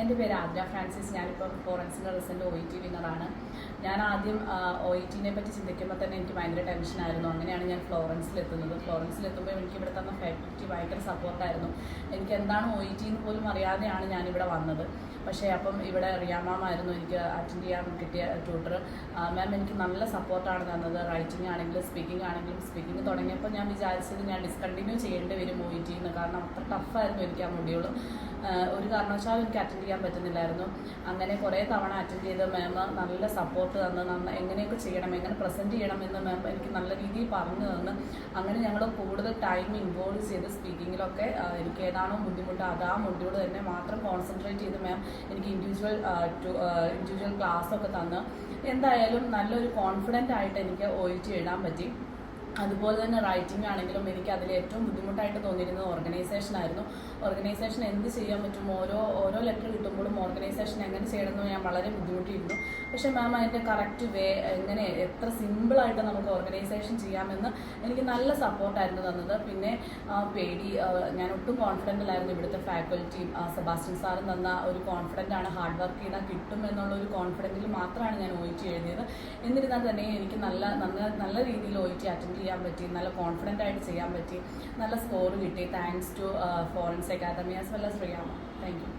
എൻ്റെ പേര് ആദ്ര ഫ്രാൻസിസ്. ഞാനിപ്പം ഫോറൻസിൻ്റെ റിസൾട്ട് OET വിന്നറാണ്. ഞാൻ ആദ്യം OETനെ പറ്റി ചിന്തിക്കുമ്പോൾ തന്നെ എനിക്ക് ഭയങ്കര ടെൻഷനായിരുന്നു. അങ്ങനെയാണ് ഞാൻ ഫ്ലോറൻസിലെത്തുന്നത്. ഫ്ലോറൻസിലെത്തുമ്പോൾ എനിക്ക് ഇവിടെ തന്ന ഫാക്കൽറ്റി ഭയങ്കര സപ്പോർട്ടായിരുന്നു. എനിക്ക് എന്താണ് OET എന്ന് പോലും അറിയാതെയാണ് ഞാനിവിടെ വന്നത്. പക്ഷേ അപ്പം ഇവിടെ റിയ മാമായിരുന്നു എനിക്ക് അറ്റൻഡ് ചെയ്യാൻ കിട്ടിയ ട്യൂട്ടർ. മാം എനിക്ക് നല്ല സപ്പോർട്ടാണ് തന്നത്. റൈറ്റിംഗ് ആണെങ്കിലും സ്പീക്കിംഗ് തുടങ്ങിയപ്പോൾ ഞാൻ വിചാരിച്ചത് ഞാൻ ഡിസ്കണ്ടിന്യൂ ചെയ്യേണ്ടി വരും OET എന്ന്. കാരണം അത്ര ടഫായിരുന്നു എനിക്ക് ആ മൊഡ്യൂൾ. ഒരു കാരണവശാലും എനിക്ക് അറ്റൻഡ് ചെയ്യാൻ പറ്റുന്നില്ലായിരുന്നു. അങ്ങനെ കുറേ തവണ അറ്റൻഡ് ചെയ്ത് മാം നല്ല സപ്പോർട്ട് തന്ന് എങ്ങനെയൊക്കെ ചെയ്യണം, എങ്ങനെ പ്രസൻറ്റ് ചെയ്യണം എന്ന് മാം എനിക്ക് നല്ല രീതിയിൽ പറഞ്ഞു തന്ന് അങ്ങനെ ഞങ്ങൾ കൂടുതൽ ടൈം ഇൻവോൾവ് ചെയ്ത് സ്പീക്കിങ്ങിലൊക്കെ എനിക്ക് ഏതാണോ ബുദ്ധിമുട്ട് അത് ആ മൊഡ്യൂൾ തന്നെ മാത്രം കോൺസെൻട്രേറ്റ് ചെയ്ത് മാം എനിക്ക് ഇൻഡിവിജ്വൽ ക്ലാസ്സൊക്കെ തന്ന് എന്തായാലും നല്ലൊരു കോൺഫിഡൻ്റ് ആയിട്ട് എനിക്ക് OET എഴുതാൻ പറ്റി. അതുപോലെ തന്നെ റൈറ്റിംഗ് ആണെങ്കിലും എനിക്ക് അതിൽ ഏറ്റവും ബുദ്ധിമുട്ടായിട്ട് തോന്നിയിരുന്നത് ഓർഗനൈസേഷൻ എന്ത് ചെയ്യാൻ പറ്റും, ഓരോ ലെറ്റർ കിട്ടുമ്പോഴും ഓർഗനൈസേഷൻ എങ്ങനെ ചെയ്യണമെന്ന് ഞാൻ വളരെ ബുദ്ധിമുട്ടിയിരുന്നു. പക്ഷേ മാം അതിൻ്റെ കറക്റ്റ് വേ എങ്ങനെ എത്ര സിമ്പിളായിട്ട് നമുക്ക് ഓർഗനൈസേഷൻ ചെയ്യാമെന്ന് എനിക്ക് നല്ല സപ്പോർട്ടായിരുന്നു തന്നത്. പിന്നെ ഞാൻ ഒട്ടും കോൺഫിഡൻ്റ് അല്ലായിരുന്നു. ഇവിടുത്തെ ഫാക്കൽറ്റിയും സെബാസ്റ്റ്യൻ സാറും തന്ന ഒരു കോൺഫിഡൻ്റ് ആണ്. ഹാർഡ് വർക്ക് ചെയ്താൽ കിട്ടും എന്നുള്ള ഒരു കോൺഫിഡൻറ്റിൽ മാത്രമാണ് ഞാൻ OET എഴുതിയത്. എന്നിരുന്നാൽ തന്നെ എനിക്ക് നല്ല രീതിയിൽ OET അറ്റൻഡ് ചെയ്യാൻ പറ്റി, നല്ല കോൺഫിഡൻ്റ് ആയിട്ട് ചെയ്യാൻ പറ്റി, നല്ല സ്കോർ കിട്ടി. Thanks to Forens academy as well as Riyama. Thank U.